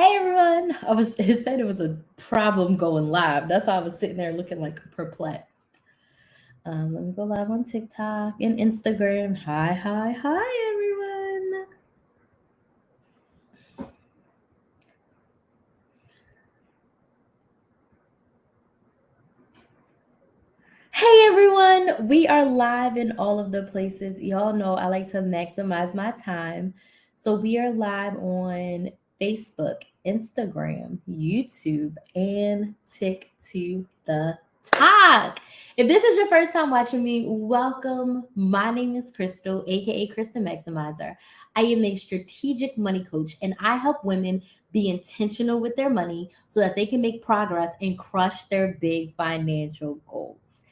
Hey everyone! It said it was a problem going live. That's why I was sitting there looking like perplexed. Let me go live on TikTok and Instagram. Hi everyone! Hey everyone! We are live in all of the places. Y'all know I like to maximize my time. So we are live on Facebook, Instagram, YouTube, and TikTok. If this is your first time watching me, welcome. My name is Crystal, aka Krys the Maximizer. I am a strategic money coach and I help women be intentional with their money so that they can make progress and crush their big financial goals.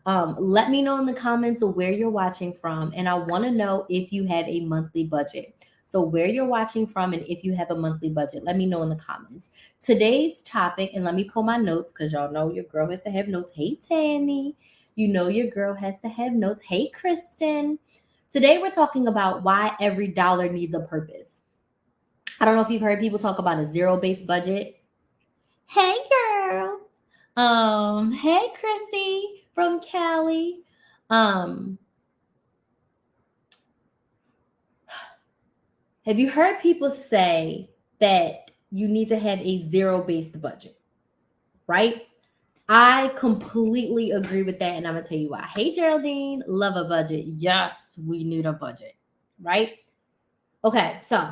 Let me know in the comments of where you're watching from, and I want to know if you have a monthly budget. So, where you're watching from, and if you have a monthly budget, let me know in the comments. Today's topic, and let me pull my notes because y'all know your girl has to have notes. Hey, Tammy. You know your girl has to have notes. Hey, Kristen. Today, we're talking about why every dollar needs a purpose. I don't know if you've heard people talk about a zero-based budget. Hey, girl. Hey, Chrissy from Cali. Um, have you heard people say that you need to have a zero-based budget, right? I completely agree with that, and I'm gonna tell you why. Hey, Geraldine, love a budget. Yes, we need a budget, right? Okay, so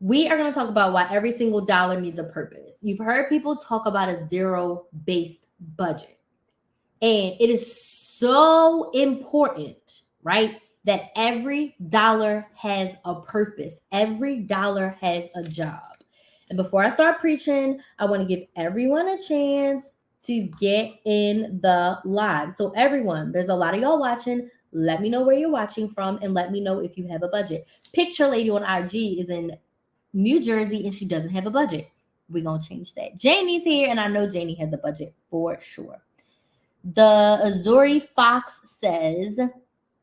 we are going to talk about why every single dollar needs a purpose. You've heard people talk about a zero-based budget. And it is so important, right? That every dollar has a purpose. Every dollar has a job. And before I start preaching, I want to give everyone a chance to get in the live. So, everyone, there's a lot of y'all watching. Let me know where you're watching from and let me know if you have a budget. Picture Lady on IG is in New Jersey and she doesn't have a budget. We're going to change that. Janie's here, and I know Janie has a budget for sure. The Azuri Fox says,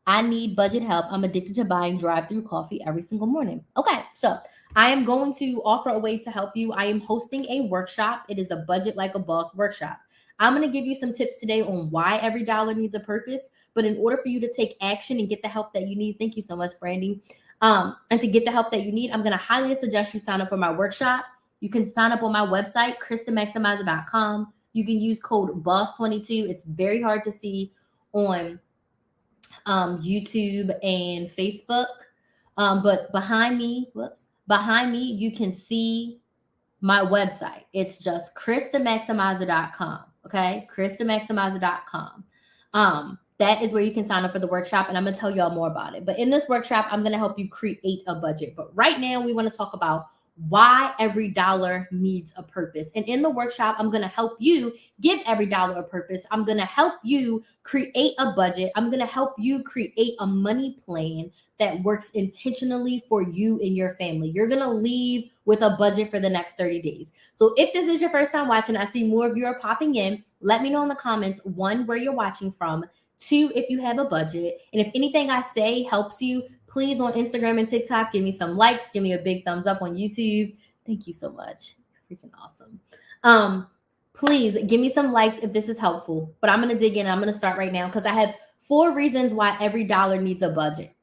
I need budget help. I'm addicted to buying drive-through coffee every single morning. Okay, so I am going to offer a way to help you. I am hosting a workshop. It is a Budget Like a Boss workshop. I'm going to give you some tips today on why every dollar needs a purpose. But in order for you to take action and get the help that you need, thank you so much, Brandy. And to get the help that you need, I'm going to highly suggest you sign up for my workshop. You can sign up on my website, krysthemaximizer.com. You can use code BOSS22. It's very hard to see on YouTube and Facebook. But behind me, you can see my website. It's just krysthemaximizer.com. Okay, krysthemaximizer.com. That is where you can sign up for the workshop, and I'm gonna tell y'all more about it. But in this workshop, I'm gonna help you create a budget. But right now, we want to talk about why every dollar needs a purpose. And in the workshop, I'm going to help you give every dollar a purpose. I'm going to help you create a budget. I'm going to help you create a money plan that works intentionally for you and your family. You're going to leave with a budget for the next 30 days. So if this is your first time watching, I see more of you are popping in. Let me know in the comments, one, where you're watching from. Two, if you have a budget. And if anything I say helps you, please on Instagram and TikTok, give me some likes, give me a big thumbs up on YouTube. Thank you so much. Freaking awesome. Please give me some likes if this is helpful. But I'm going to dig in. I'm going to start right now because I have 4 reasons why every dollar needs a budget.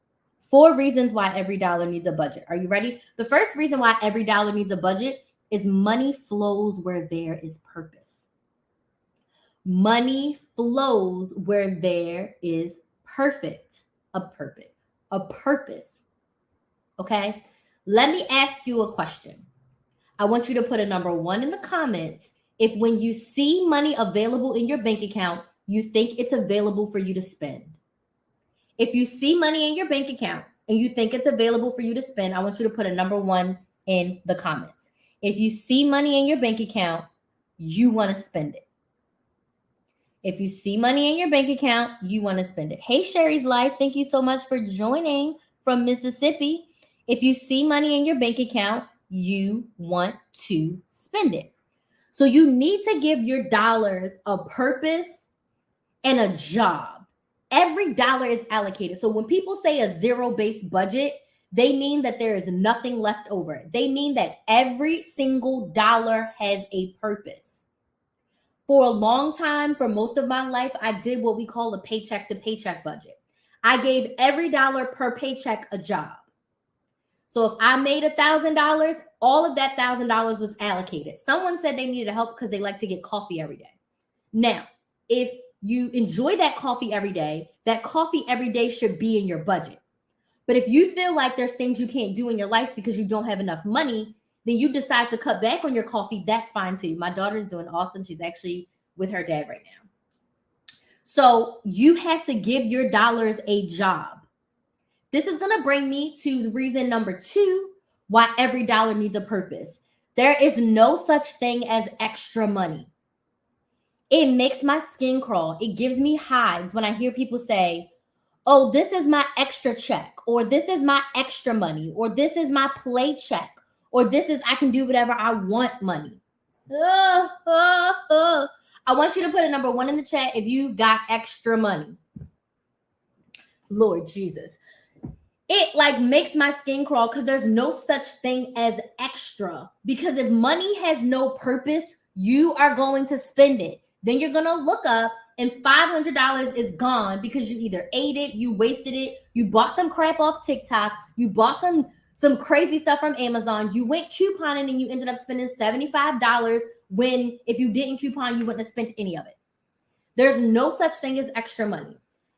4 reasons why every dollar needs a budget. Are you ready? The first reason why every dollar needs a budget is money flows where there is purpose. Money flows where there is a purpose. Okay? Let me ask you a question. I want you to put a number 1 in the comments if when you see money available in your bank account, you think it's available for you to spend. If you see money in your bank account and you think it's available for you to spend, I want you to put a number 1 in the comments. If you see money in your bank account, you want to spend it. If you see money in your bank account, you want to spend it. Hey, Sherry's Life, thank you so much for joining from Mississippi. If you see money in your bank account, you want to spend it. So you need to give your dollars a purpose and a job. Every dollar is allocated. So when people say a zero-based budget, They mean that there is nothing left over. They mean that every single dollar has a purpose. For a long time, for most of my life, I did what we call a paycheck to paycheck budget. I gave every dollar per paycheck a job. So if I made $1,000, all of that $1,000 was allocated. Someone said they needed help because they like to get coffee every day. Now, if you enjoy that coffee every day should be in your budget. But if you feel like there's things you can't do in your life because you don't have enough money, then you decide to cut back on your coffee, that's fine too. My daughter's doing awesome. She's actually with her dad right now. So you have to give your dollars a job. This is going to bring me to reason number 2, why every dollar needs a purpose. There is no such thing as extra money. It makes my skin crawl. It gives me hives when I hear people say, oh, this is my extra check, or this is my extra money, or this is my play check, or this is I can do whatever I want money. I want you to put a number 1 in the chat if you got extra money. Lord Jesus. It like makes my skin crawl because there's no such thing as extra. Because if money has no purpose, you are going to spend it. Then you're going to look up and $500 is gone because you either ate it, you wasted it, you bought some crap off TikTok, you bought some crazy stuff from Amazon, you went couponing and you ended up spending $75 when if you didn't coupon, you wouldn't have spent any of it. There's no such thing as extra money.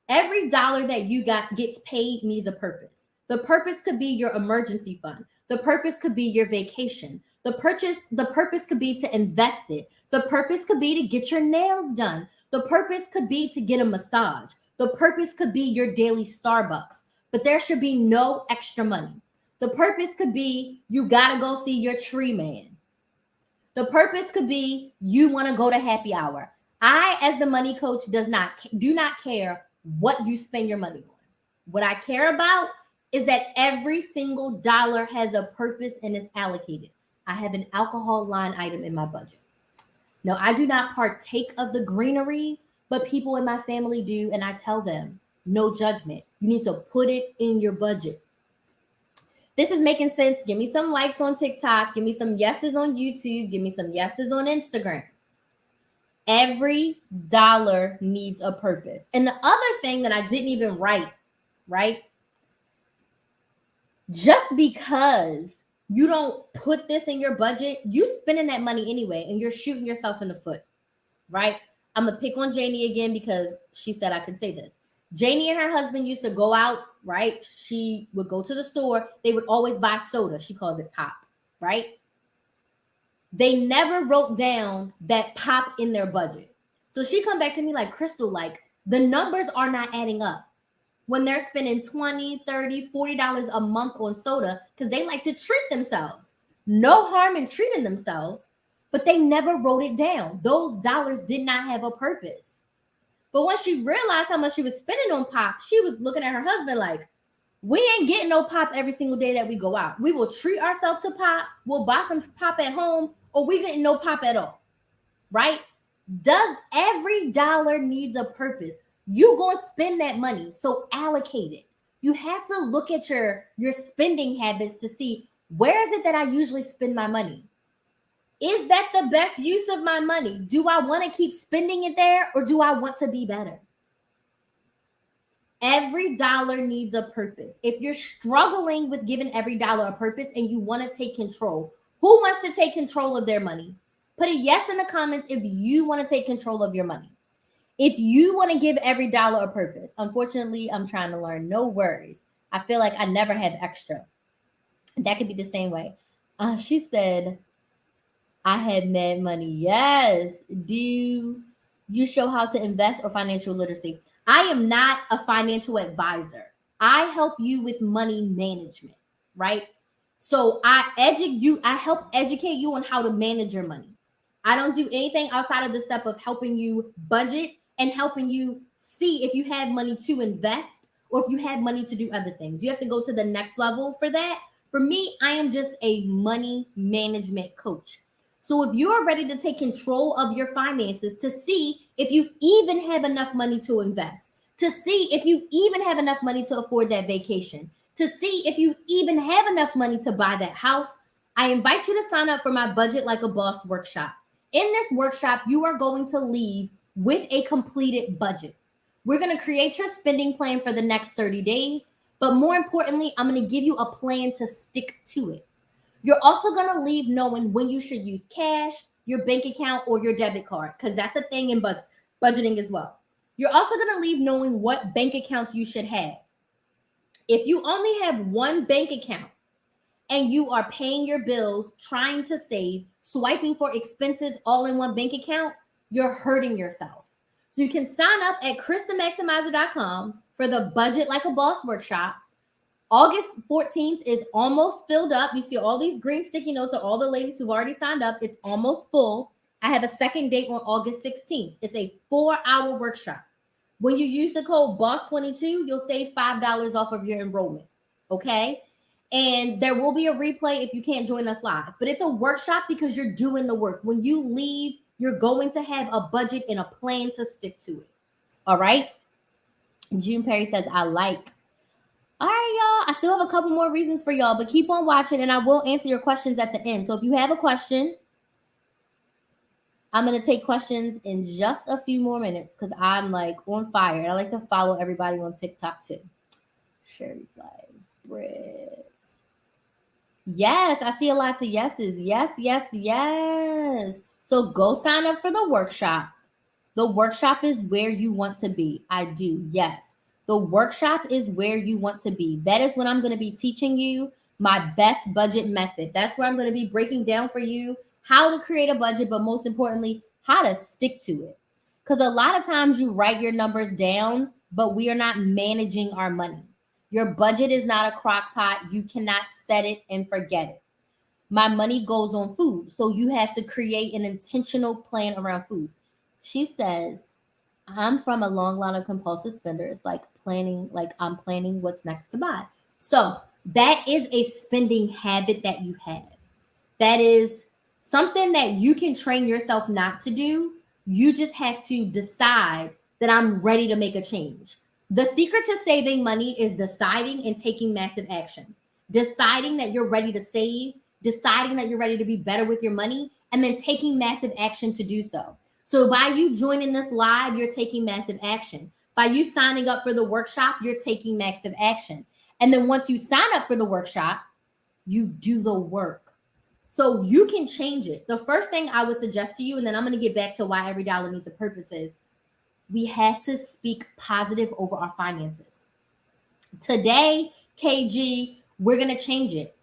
Every dollar that you got gets paid needs a purpose. The purpose could be your emergency fund. The purpose could be your vacation. The purpose could be to invest it. The purpose could be to get your nails done. The purpose could be to get a massage. The purpose could be your daily Starbucks. But there should be no extra money. The purpose could be you got to go see your tree man. The purpose could be you want to go to happy hour. I, as the money coach, do not care what you spend your money on. What I care about is that every single dollar has a purpose and is allocated. I have an alcohol line item in my budget. Now, I do not partake of the greenery, but people in my family do, and I tell them, no judgment. You need to put it in your budget. This is making sense. Give me some likes on TikTok. Give me some yeses on YouTube. Give me some yeses on Instagram. Every dollar needs a purpose. And the other thing that I didn't even write, right? Just because you don't put this in your budget, you spending that money anyway, and you're shooting yourself in the foot, right? I'm going to pick on Janie again because she said I could say this. Janie and her husband used to go out, right? She would go to the store. They would always buy soda. She calls it pop, right? They never wrote down that pop in their budget. So she come back to me like, Crystal, like the numbers are not adding up when they're spending $20, $30, $40 a month on soda because they like to treat themselves. No harm in treating themselves, but they never wrote it down. Those dollars did not have a purpose. But once she realized how much she was spending on pop, she was looking at her husband like, we ain't getting no pop every single day that we go out. We will treat ourselves to pop. We'll buy some pop at home, or we getting no pop at all, right? Does every dollar needs a purpose? You gonna spend that money, so allocate it. You have to look at your spending habits to see where is it that I usually spend my money? Is that the best use of my money? Do I want to keep spending it there, or do I want to be better? Every dollar needs a purpose. If you're struggling with giving every dollar a purpose and you want to take control, who wants to take control of their money? Put a yes in the comments if you want to take control of your money. If you want to give every dollar a purpose. Unfortunately, I'm trying to learn. No worries. I feel like I never have extra. That could be the same way. She said, I had mad money. Yes. Do you show how to invest or financial literacy? I am not a financial advisor. I help you with money management, right? So I help educate you on how to manage your money. I don't do anything outside of the step of helping you budget and helping you see if you have money to invest or if you have money to do other things. You have to go to the next level for that. For me, I am just a money management coach. So if you're ready to take control of your finances to see if you even have enough money to invest, to see if you even have enough money to afford that vacation, to see if you even have enough money to buy that house, I invite you to sign up for my Budget Like a Boss workshop. In this workshop, you are going to leave with a completed budget. We're going to create your spending plan for the next 30 days. But more importantly, I'm going to give you a plan to stick to it. You're also going to leave knowing when you should use cash, your bank account, or your debit card, because that's a thing in budgeting as well. You're also going to leave knowing what bank accounts you should have. If you only have one bank account and you are paying your bills, trying to save, swiping for expenses all in one bank account, you're hurting yourself. So you can sign up at krysthemaximizer.com for the Budget Like a Boss workshop. August 14th is almost filled up. You see all these green sticky notes are all the ladies who've already signed up. It's almost full. I have a second date on August 16th. It's a 4-hour workshop. When you use the code BOSS22, you'll save $5 off of your enrollment. Okay? And there will be a replay if you can't join us live. But it's a workshop because you're doing the work. When you leave, you're going to have a budget and a plan to stick to it. All right? June Perry says, I like. All right, y'all. I still have a couple more reasons for y'all, but keep on watching and I will answer your questions at the end. So if you have a question, I'm going to take questions in just a few more minutes because I'm like on fire. And I like to follow everybody on TikTok too. Sherry's Live. Brits. Yes, I see a lot of yeses. Yes, yes, yes. So go sign up for the workshop. The workshop is where you want to be. I do. Yes. The workshop is where you want to be. That is when I'm going to be teaching you my best budget method. That's where I'm going to be breaking down for you how to create a budget, but most importantly, how to stick to it. Because a lot of times you write your numbers down, but we are not managing our money. Your budget is not a crock pot. You cannot set it and forget it. My money goes on food. So you have to create an intentional plan around food. She says, I'm from a long line of compulsive spenders, I'm planning what's next to buy. So that is a spending habit that you have. That is something that you can train yourself not to do. You just have to decide that I'm ready to make a change. The secret to saving money is deciding and taking massive action. Deciding that you're ready to save, deciding that you're ready to be better with your money, and then taking massive action to do so. So by you joining this live, you're taking massive action. By you signing up for the workshop, you're taking massive action. And then once you sign up for the workshop, you do the work. So you can change it. The first thing I would suggest to you, and then I'm going to get back to why every dollar needs a purpose, is we have to speak positive over our finances. Today, KG, we're going to change it.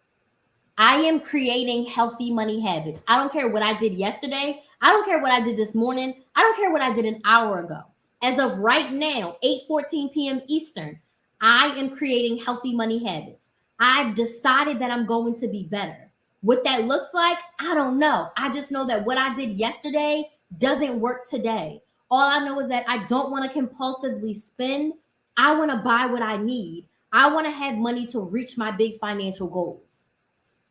I am creating healthy money habits. I don't care what I did yesterday. I don't care what I did this morning. I don't care what I did an hour ago. As of right now, 8:14 p.m. Eastern, I am creating healthy money habits. I've decided that I'm going to be better. What that looks like, I don't know. I just know that what I did yesterday doesn't work today. All I know is that I don't want to compulsively spend. I want to buy what I need. I want to have money to reach my big financial goals.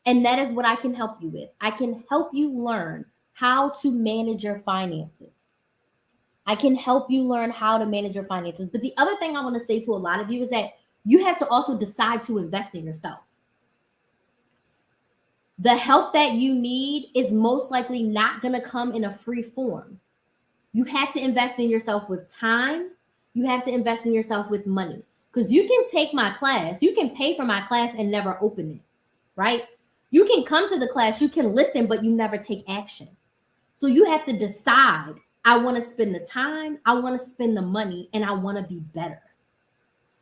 And that is what I can help you with. I can help you learn how to manage your finances. I can help you learn how to manage your finances. But the other thing I want to say to a lot of you is that you have to also decide to invest in yourself. The help that you need is most likely not going to come in a free form. You have to invest in yourself with time. You have to invest in yourself with money. Because you can take my class. You can pay for my class and never open it, right? You can come to the class, you can listen, but you never take action. So you have to decide, I want to spend the time, I want to spend the money, and I want to be better.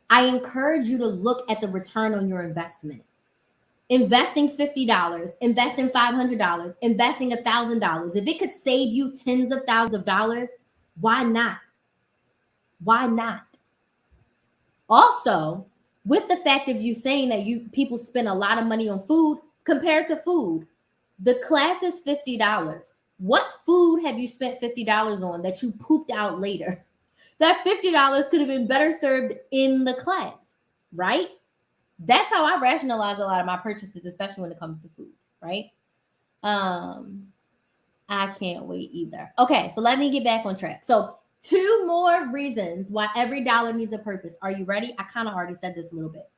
I encourage you to look at the return on your investment. Investing $50, investing $500, investing $1,000. If it could save you tens of thousands of dollars, why not? Why not? Also, with the fact of you saying that people spend a lot of money on food, compared to food, the class is $50. What food have you spent $50 on that you pooped out later? That $50 could have been better served in the class, right? That's how I rationalize a lot of my purchases, especially when it comes to food, right? I can't wait either. Okay, so let me get back on track. So 2 more reasons why every dollar needs a purpose. Are you ready? I kind of already said this a little bit.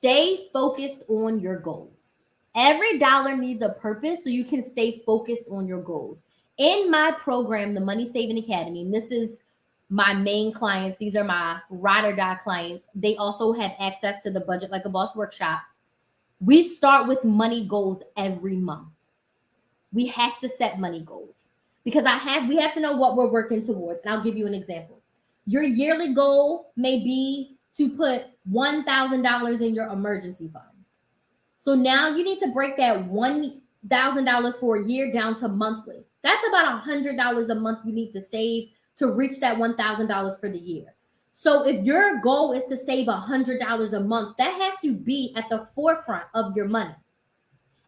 Stay focused on your goals. Every dollar needs a purpose so you can stay focused on your goals. In my program, the Money Saving Academy, and this is my main clients, these are my ride or die clients. They also have access to the Budget Like a Boss workshop. We start with money goals every month. We have to set money goals because we have to know what we're working towards. And I'll give you an example. Your yearly goal may be to put $1,000 in your emergency fund. So now you need to break that $1,000 for a year down to monthly. That's about $100 a month you need to save to reach that $1,000 for the year. So if your goal is to save $100 a month, that has to be at the forefront of your money.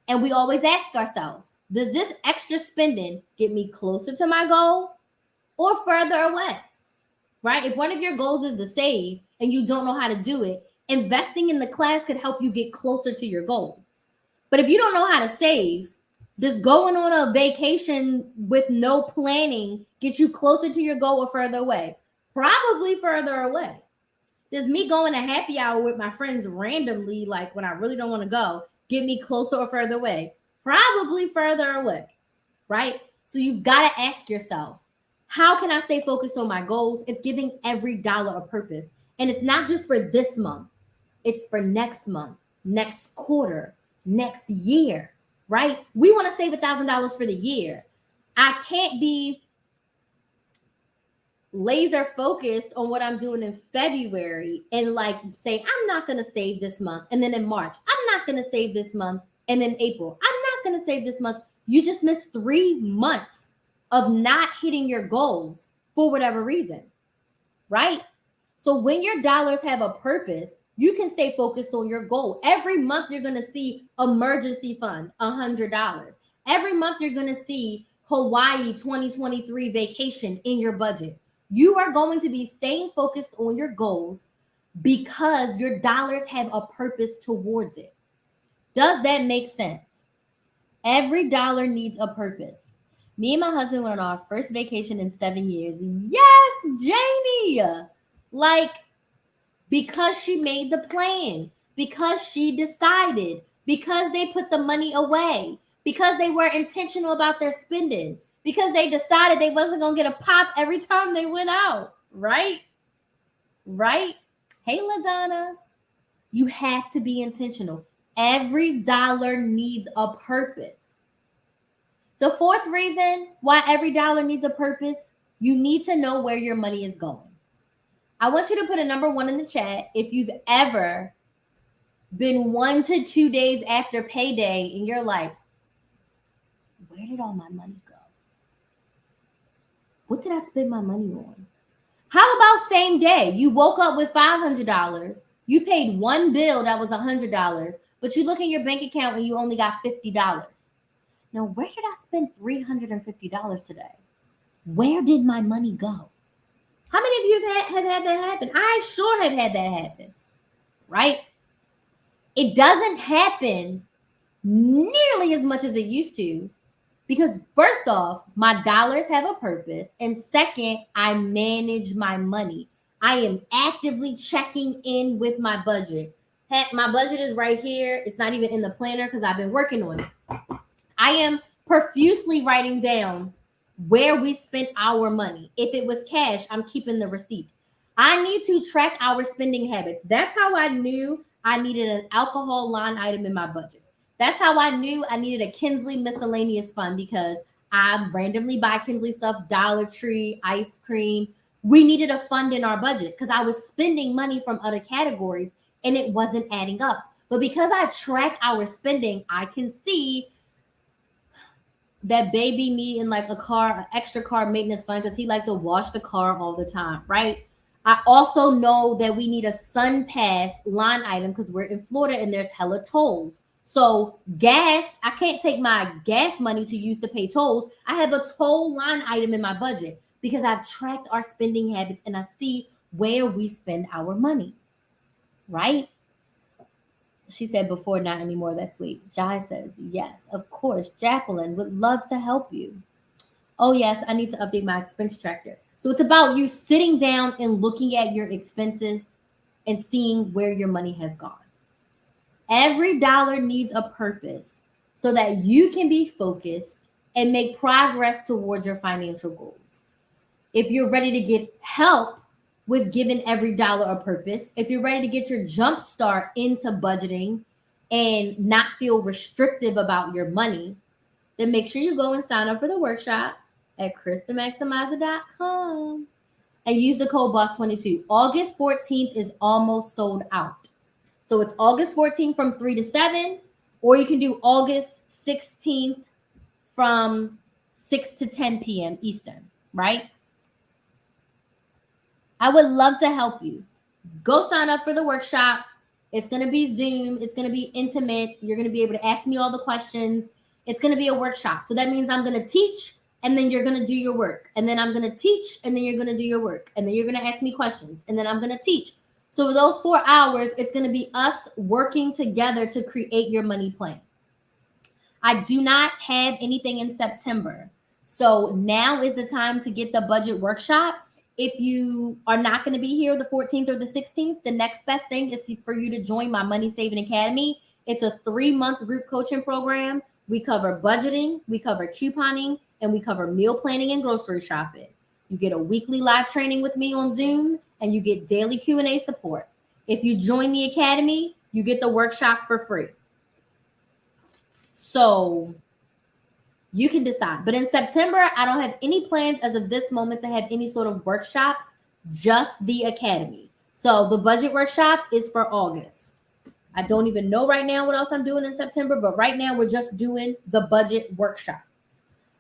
And we always ask ourselves, does this extra spending get me closer to my goal or further away? Right? If one of your goals is to save and you don't know how to do it, investing in the class could help you get closer to your goal. But if you don't know how to save, does going on a vacation with no planning get you closer to your goal or further away? Probably further away. Does me going to happy hour with my friends randomly, like when I really don't want to go, get me closer or further away? Probably further away, right? So you've got to ask yourself, how can I stay focused on my goals? It's giving every dollar a purpose. And it's not just for this month. It's for next month, next quarter, next year, right? We want to save $1,000 for the year. I can't be laser focused on what I'm doing in February and like say, I'm not going to save this month. And then in March, I'm not going to save this month. And then April, I'm not going to save this month. You just missed 3 months of not hitting your goals for whatever reason, right? So when your dollars have a purpose, you can stay focused on your goal. Every month you're going to see emergency fund, $100. Every month you're going to see Hawaii 2023 vacation in your budget. You are going to be staying focused on your goals because your dollars have a purpose towards it. Does that make sense? Every dollar needs a purpose. Me and my husband went on our first vacation in 7 years. Yes, Janie. Like, because she made the plan, because she decided, because they put the money away, because they were intentional about their spending, because they decided they wasn't going to get a pop every time they went out, right? Right? Hey, LaDonna, you have to be intentional. Every dollar needs a purpose. The fourth reason why every dollar needs a purpose, you need to know where your money is going. I want you to put a number 1 in the chat if you've ever been 1 to 2 days after payday and you're like, where did all my money go? What did I spend my money on? How about same day? You woke up with $500. You paid one bill that was $100, but you look in your bank account and you only got $50. Now, where did I spend $350 today? Where did my money go? How many of you have had that happen? I sure have had that happen, right? It doesn't happen nearly as much as it used to because first off, my dollars have a purpose. And second, I manage my money. I am actively checking in with my budget. Heck, my budget is right here. It's not even in the planner because I've been working on it. I am profusely writing down where we spent our money. If it was cash, I'm keeping the receipt. I need to track our spending habits. That's how I knew I needed an alcohol line item in my budget. That's how I knew I needed a Kinsley miscellaneous fund because I randomly buy Kinsley stuff, Dollar Tree, ice cream. We needed a fund in our budget because I was spending money from other categories and it wasn't adding up. But because I track our spending, I can see that baby needing like an extra car maintenance fund because he likes to wash the car all the time, right? I also know that we need a sun pass line item because we're in Florida and there's hella tolls. So gas, I can't take my gas money to use to pay tolls. I have a toll line item in my budget because I've tracked our spending habits and I see where we spend our money, right? She said before, not anymore. That's sweet. Jai says, yes, of course. Jacqueline would love to help you. Oh, yes, I need to update my expense tracker. So it's about you sitting down and looking at your expenses and seeing where your money has gone. Every dollar needs a purpose so that you can be focused and make progress towards your financial goals. If you're ready to get help with giving every dollar a purpose, if you're ready to get your jump start into budgeting and not feel restrictive about your money, then make sure you go and sign up for the workshop at KrysTheMaximizer.com and use the code BOSS22. August 14th is almost sold out. So it's August 14th from 3 to 7, or you can do August 16th from 6 to 10 p.m. Eastern, right? I would love to help you. Go sign up for the workshop. It's going to be Zoom. It's going to be intimate. You're going to be able to ask me all the questions. It's going to be a workshop. So that means I'm going to teach, and then you're going to do your work. And then I'm going to teach, and then you're going to do your work. And then you're going to ask me questions, and then I'm going to teach. So for those 4 hours, it's going to be us working together to create your money plan. I do not have anything in September. So now is the time to get the budget workshop. If you are not going to be here the 14th or the 16th, the next best thing is for you to join my Money Saving Academy. It's a 3-month group coaching program. We cover budgeting, we cover couponing, and we cover meal planning and grocery shopping. You get a weekly live training with me on Zoom, and you get daily Q&A support. If you join the academy, you get the workshop for free. So you can decide. But in September, I don't have any plans as of this moment to have any sort of workshops, just the academy. So the budget workshop is for August. I don't even know right now what else I'm doing in September, but right now we're just doing the budget workshop.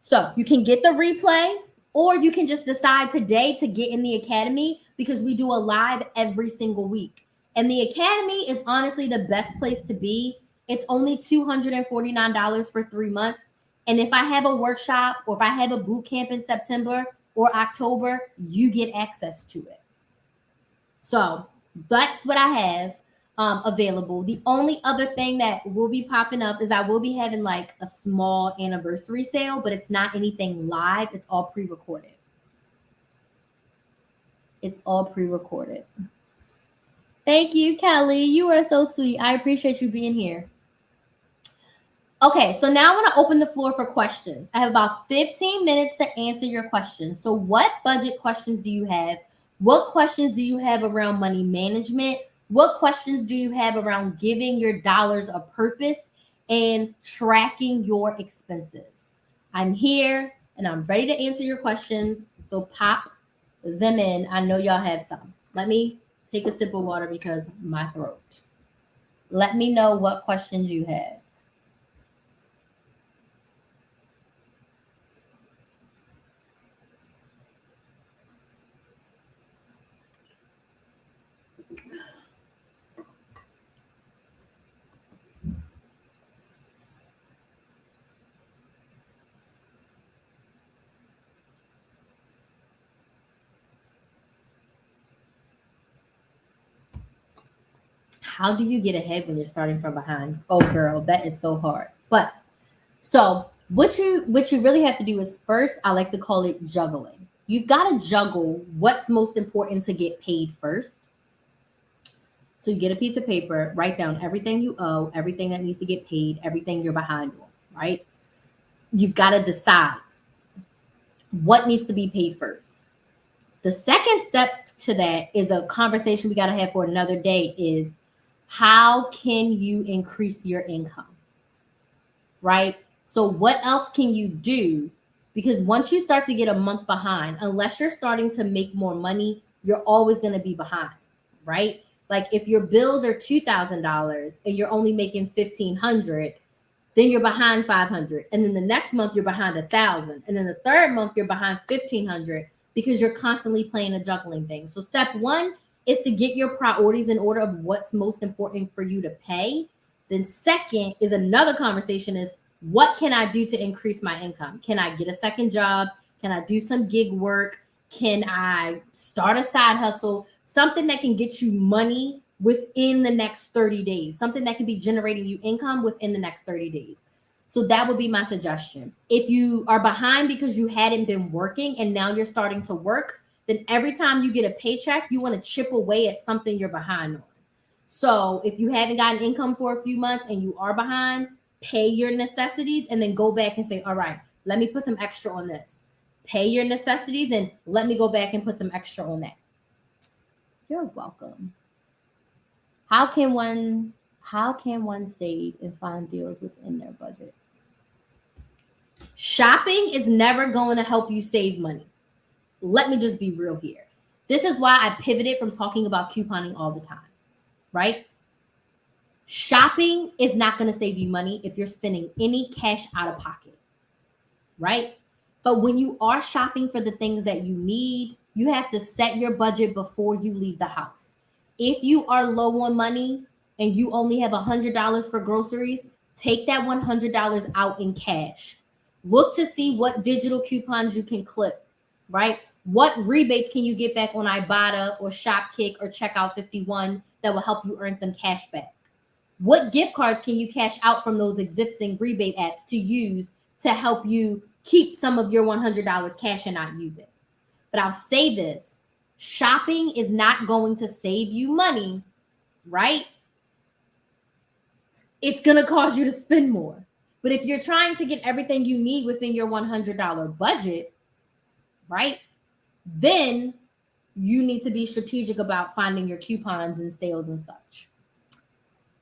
So you can get the replay, or you can just decide today to get in the academy, because we do a live every single week. And the academy is honestly the best place to be. It's only $249 for 3 months. And if I have a workshop, or if I have a boot camp in September or October, you get access to it. So that's what I have available. The only other thing that will be popping up is I will be having like a small anniversary sale, but it's not anything live. It's all pre-recorded. It's all pre-recorded. Thank you, Kelly. You are so sweet. I appreciate you being here. Okay, so now I want to open the floor for questions. I have about 15 minutes to answer your questions. So what budget questions do you have? What questions do you have around money management? What questions do you have around giving your dollars a purpose and tracking your expenses? I'm here and I'm ready to answer your questions. So pop them in. I know y'all have some. Let me take a sip of water because my throat. Let me know what questions you have. How do you get ahead when you're starting from behind? Oh, girl, that is so hard. But so what you really have to do is, first, I like to call it juggling. You've got to juggle what's most important to get paid first. So you get a piece of paper, write down everything you owe, everything that needs to get paid, everything you're behind on, right? You've got to decide what needs to be paid first. The second step to that is a conversation we got to have for another day, is how can you increase your income, right? So what else can you do? Because once you start to get a month behind, unless you're starting to make more money, you're always going to be behind, right? Like if your bills are $2,000 and you're only making $1,500, then you're behind $500. And then the next month you're behind $1,000. And then the third month you're behind $1,500, because you're constantly playing a juggling thing. So step one is to get your priorities in order of what's most important for you to pay. Then second is another conversation is, what can I do to increase my income? Can I get a second job? Can I do some gig work? Can I start a side hustle? Something that can get you money within the next 30 days, something that can be generating you income within the next 30 days. So that would be my suggestion. If you are behind because you hadn't been working and now you're starting to work, then every time you get a paycheck, you want to chip away at something you're behind on. So if you haven't gotten income for a few months and you are behind, pay your necessities and then go back and say, all right, let me put some extra on this. Pay your necessities and let me go back and put some extra on that. You're welcome. How can one save and find deals within their budget? Shopping is never going to help you save money. Let me just be real here. This is why I pivoted from talking about couponing all the time, right? Shopping is not going to save you money if you're spending any cash out of pocket, right? But when you are shopping for the things that you need, you have to set your budget before you leave the house. If you are low on money and you only have $100 for groceries, take that $100 out in cash. Look to see what digital coupons you can clip, right? What rebates can you get back on Ibotta or Shopkick or Checkout 51 that will help you earn some cash back? What gift cards can you cash out from those existing rebate apps to use to help you keep some of your $100 cash and not use it? But I'll say this, shopping is not going to save you money, right? It's going to cause you to spend more. But if you're trying to get everything you need within your $100 budget, right, then you need to be strategic about finding your coupons and sales and such.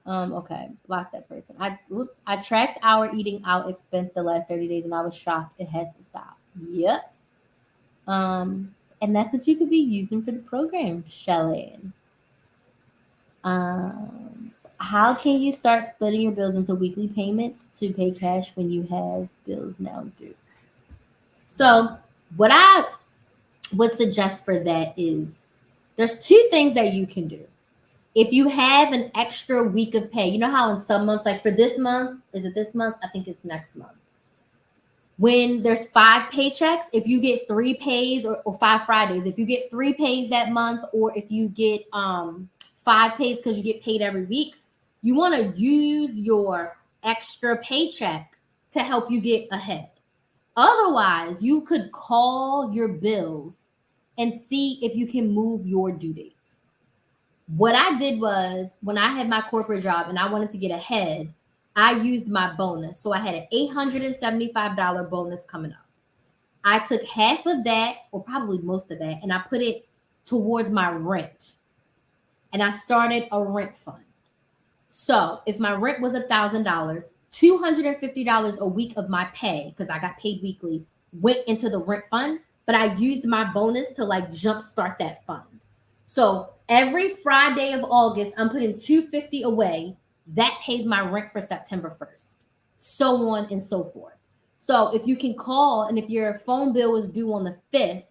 Okay, block that person. I tracked our eating out expense the last 30 days and I was shocked. It has to stop. Yep. And that's what you could be using for the program, Shelly. How can you start splitting your bills into weekly payments to pay cash when you have bills now due? So what I would suggest for that is there's two things that you can do. If you have an extra week of pay, you know how in some months, like for this month, is it this month? I think it's next month. When there's 5 paychecks, if you get 3 pays or 5 Fridays, if you get 3 pays that month, or if you get 5 pays because you get paid every week, you want to use your extra paycheck to help you get ahead. Otherwise, you could call your bills and see if you can move your due dates. What I did was when I had my corporate job and I wanted to get ahead, I used my bonus. So I had an $875 bonus coming up. I took half of that, or probably most of that, and I put it towards my rent. And I started a rent fund. So if my rent was $1,000, $250 a week of my pay, because I got paid weekly, went into the rent fund, but I used my bonus to like jumpstart that fund. So every Friday of August, I'm putting $250 away. That pays my rent for September 1st, so on and so forth. So if you can call, and if your phone bill is due on the 5th,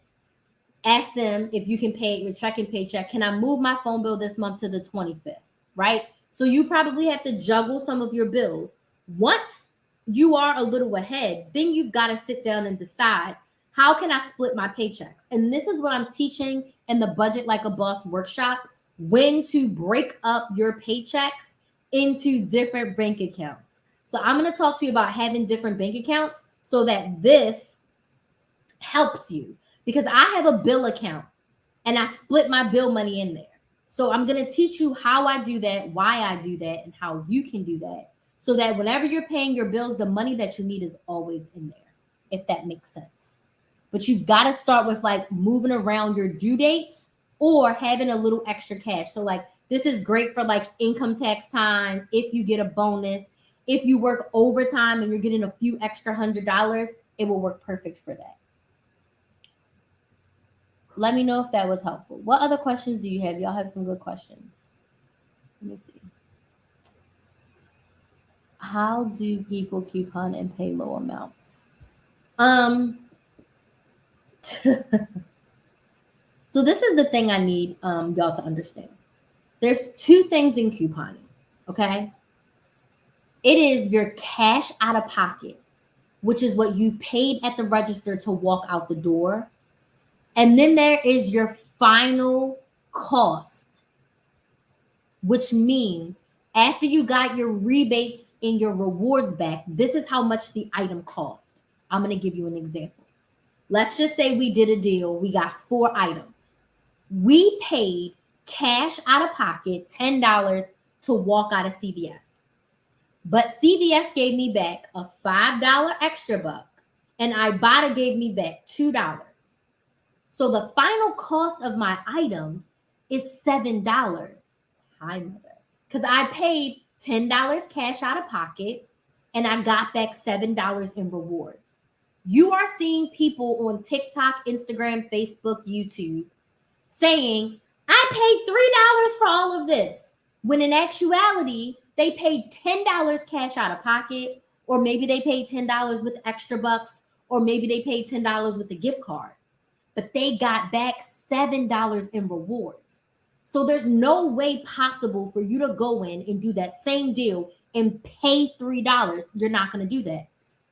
ask them if you can pay your checking paycheck. Can I move my phone bill this month to the 25th, right? So you probably have to juggle some of your bills. Once you are a little ahead, then you've got to sit down and decide, how can I split my paychecks? And this is what I'm teaching in the Budget Like a Boss workshop, when to break up your paychecks into different bank accounts. So I'm going to talk to you about having different bank accounts so that this helps you, because I have a bill account and I split my bill money in there. So I'm going to teach you how I do that, why I do that, and how you can do that, so that whenever you're paying your bills, the money that you need is always in there, if that makes sense. But you've got to start with like moving around your due dates or having a little extra cash. So like this is great for like income tax time. If you get a bonus, if you work overtime and you're getting a few extra $100, it will work perfect for that. Let me know if that was helpful. What other questions do you have? Y'all have some good questions. Let me see. How do people coupon and pay low amounts? So this is the thing I need y'all to understand. There's 2 things in couponing, okay? It is your cash out of pocket, which is what you paid at the register to walk out the door. And then there is your final cost, which means after you got your rebates and your rewards back, this is how much the item cost. I'm going to give you an example. Let's just say we did a deal. We got 4 items. We paid cash out of pocket, $10 to walk out of CVS. But CVS gave me back a $5 extra buck, and Ibotta gave me back $2. So the final cost of my items is $7. Hi, mother. Because I paid $10 cash out of pocket, and I got back $7 in rewards. You are seeing people on TikTok, Instagram, Facebook, YouTube saying, I paid $3 for all of this. When in actuality, they paid $10 cash out of pocket, or maybe they paid $10 with extra bucks, or maybe they paid $10 with the gift card. But they got back $7 in rewards. So there's no way possible for you to go in and do that same deal and pay $3. You're not going to do that.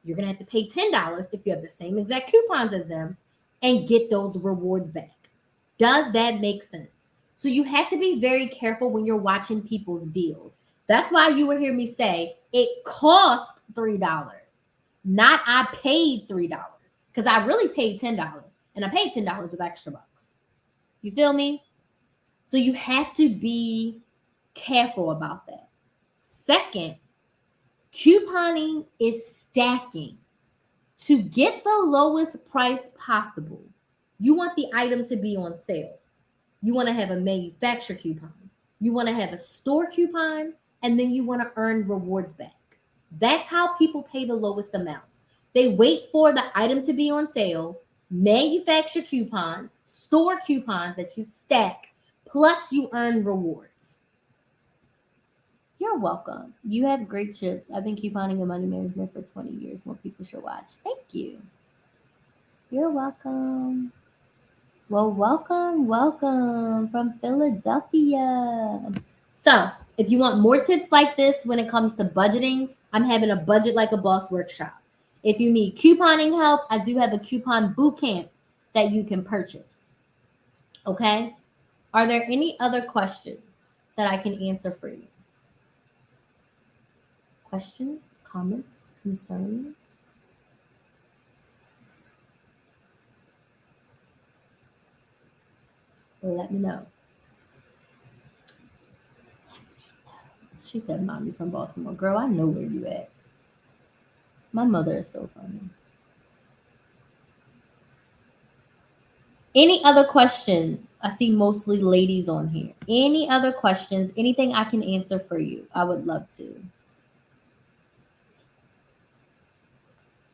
You're going to have to pay $10 if you have the same exact coupons as them and get those rewards back. Does that make sense? So you have to be very careful when you're watching people's deals. That's why you will hear me say it cost $3, not I paid $3, because I really paid $10 and I paid $10 with extra bucks. You feel me? So you have to be careful about that. Second, couponing is stacking. To get the lowest price possible, you want the item to be on sale. You want to have a manufacturer coupon. You want to have a store coupon, and then you want to earn rewards back. That's how people pay the lowest amounts. They wait for the item to be on sale, manufacturer coupons, store coupons that you stack, plus you earn rewards. You're welcome. You have great chips. I've been couponing and money management for 20 years. More people should watch. Thank you. You're welcome. Well, welcome from Philadelphia. So, if you want more tips like this when it comes to budgeting, I'm having a Budget Like a Boss workshop. If you need couponing help, I do have a coupon boot camp that you can purchase. Okay? Are there any other questions that I can answer for you? Questions, comments, concerns? Let me know. She said, Mommy from Baltimore. Girl, I know where you at. My mother is so funny. Any other questions? I see mostly ladies on here. Any other questions? Anything I can answer for you? I would love to.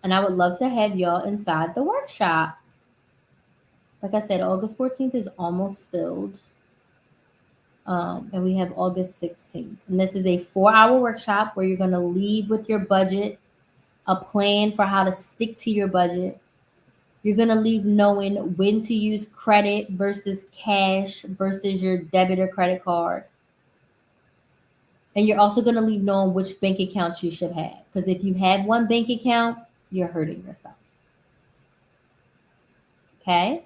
And I would love to have y'all inside the workshop. Like I said, August 14th is almost filled. And we have August 16th. And this is a 4-hour workshop where you're going to leave with your budget, a plan for how to stick to your budget. You're going to leave knowing when to use credit versus cash versus your debit or credit card. And you're also going to leave knowing which bank accounts you should have. Because if you have one bank account, you're hurting yourself. Okay?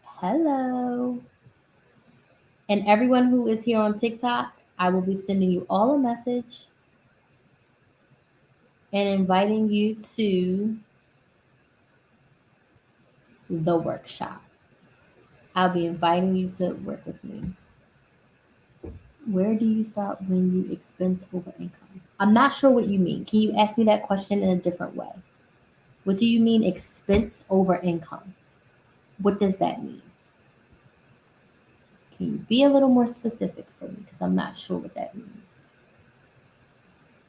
Hello. And everyone who is here on TikTok, I will be sending you all a message and inviting you to the workshop. I'll be inviting you to work with me. Where do you start when you expense over income? I'm not sure what you mean. Can you ask me that question in a different way? What do you mean expense over income? What does that mean? Can you be a little more specific for me? Because I'm not sure what that means.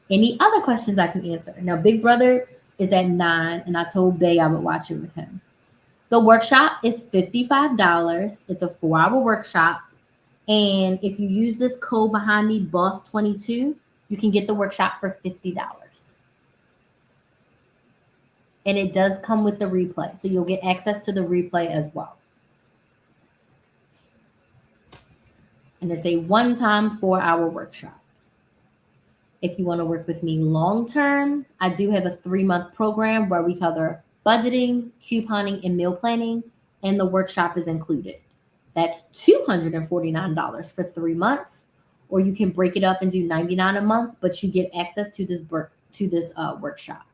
Any other questions I can answer? Now, Big Brother is at 9, and I told Bay I would watch it with him. The workshop is $55. It's a 4-hour workshop. And if you use this code behind me, BOSS22, you can get the workshop for $50. And it does come with the replay. So you'll get access to the replay as well. And it's a one-time 4-hour workshop. If you want to work with me long-term, I do have a 3-month program where we cover budgeting, couponing, and meal planning, and the workshop is included. That's $249 for 3 months, or you can break it up and do $99 a month, but you get access to this workshop.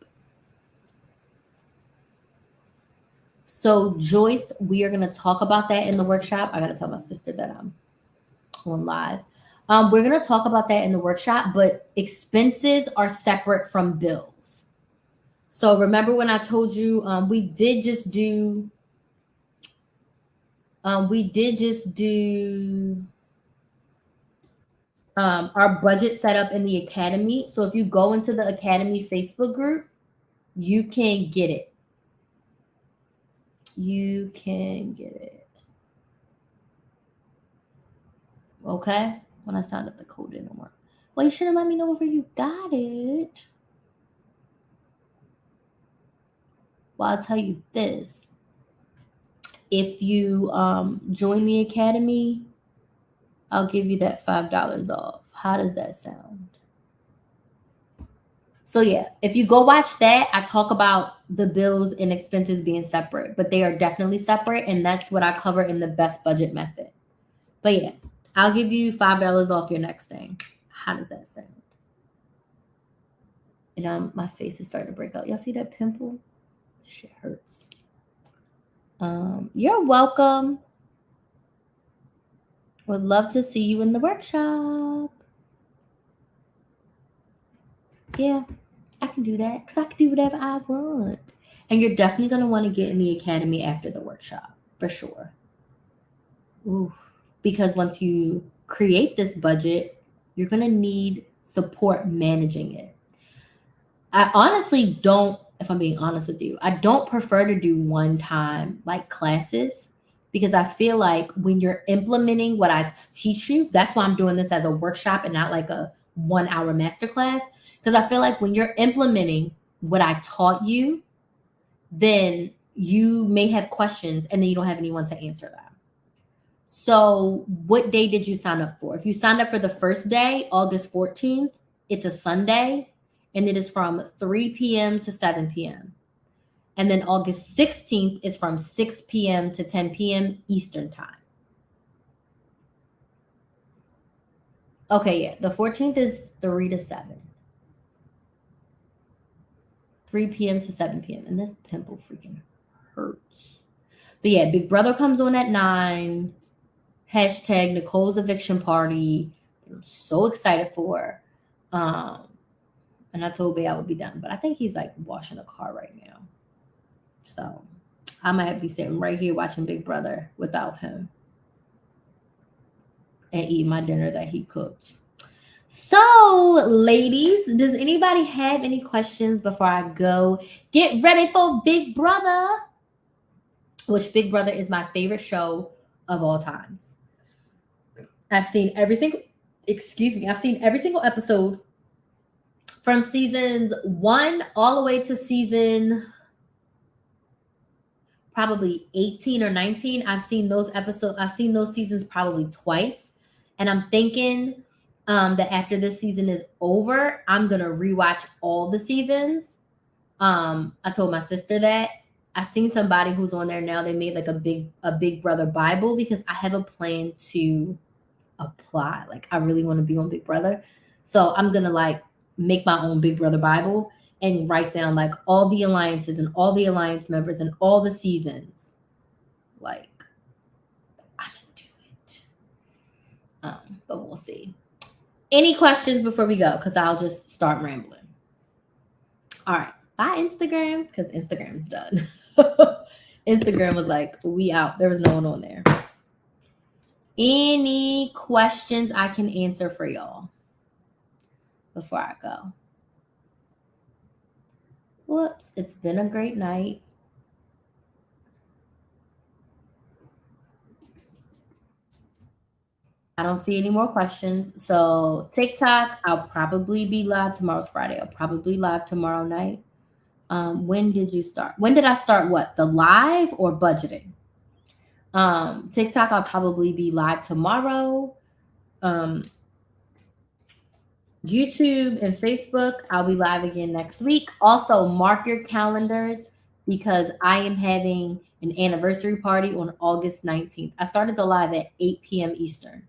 So Joyce, we are going to talk about that in the workshop. I got to tell my sister that I'm on live. We're going to talk about that in the workshop, but expenses are separate from bills. So remember when I told you we did just do our budget setup in the academy. So if you go into the academy Facebook group, you can get it. You can get it. Okay? When I signed up, the code didn't work. Well, you should have let me know before you got it. Well, I'll tell you this. If you join the academy, I'll give you that $5 off. How does that sound? So yeah, if you go watch that, I talk about the bills and expenses being separate, but they are definitely separate, and that's what I cover in the best budget method. But yeah, I'll give you $5 off your next thing. How does that sound? And my face is starting to break out. Y'all see that pimple? Shit hurts. You're welcome. Would love to see you in the workshop. Yeah, I can do that because I can do whatever I want. And you're definitely going to want to get in the academy after the workshop, for sure. Ooh. Because once you create this budget, you're going to need support managing it. I honestly don't, if I'm being honest with you, I don't prefer to do one-time like classes because I feel like when you're implementing what I teach you, that's why I'm doing this as a workshop and not like a 1-hour masterclass. Because I feel like when you're implementing what I taught you, then you may have questions and then you don't have anyone to answer them. So what day did you sign up for? If you signed up for the first day, August 14th, it's a Sunday, and it is from 3 p.m. to 7 p.m. And then August 16th is from 6 p.m. to 10 p.m. Eastern time. Okay, yeah, the 14th is 3 to 7. 3 p.m. to 7 p.m. And this pimple freaking hurts. But yeah, Big Brother comes on at 9. Hashtag Nicole's eviction party. I'm so excited for. And I told Bay I would be done, but I think he's like washing a car right now. So I might be sitting right here watching Big Brother without him and eating my dinner that he cooked. So, ladies, does anybody have any questions before I go get ready for Big Brother? Which Big Brother is my favorite show of all times. I've seen every single episode from seasons 1 all the way to season probably 18 or 19. I've seen those seasons probably twice. And I'm thinking that after this season is over, I'm going to rewatch all the seasons. I told my sister that. I seen somebody who's on there now. They made like a Big Brother Bible because I have a plan to apply. Like I really want to be on Big Brother. So I'm going to like make my own Big Brother Bible and write down like all the alliances and all the alliance members and all the seasons. Like I'm into it. But we'll see. Any questions before we go? Because I'll just start rambling. All right. Bye, Instagram, because Instagram's done. Instagram was like, we out. There was no one on there. Any questions I can answer for y'all before I go? Whoops. It's been a great night. I don't see any more questions. So TikTok, I'll probably be live. Tomorrow's Friday. I'll probably live tomorrow night. When did you start? When did I start what? The live or budgeting? TikTok, I'll probably be live tomorrow. YouTube and Facebook, I'll be live again next week. Also, mark your calendars because I am having an anniversary party on August 19th. I started the live at 8 p.m. Eastern.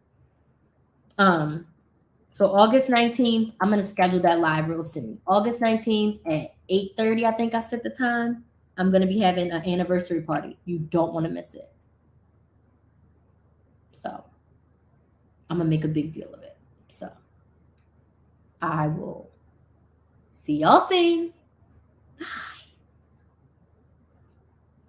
So August 19th, I'm going to schedule that live real soon. August 19th at 8:30, I think I set the time. I'm going to be having an anniversary party. You don't want to miss it. So I'm going to make a big deal of it. So I will see y'all soon. Bye.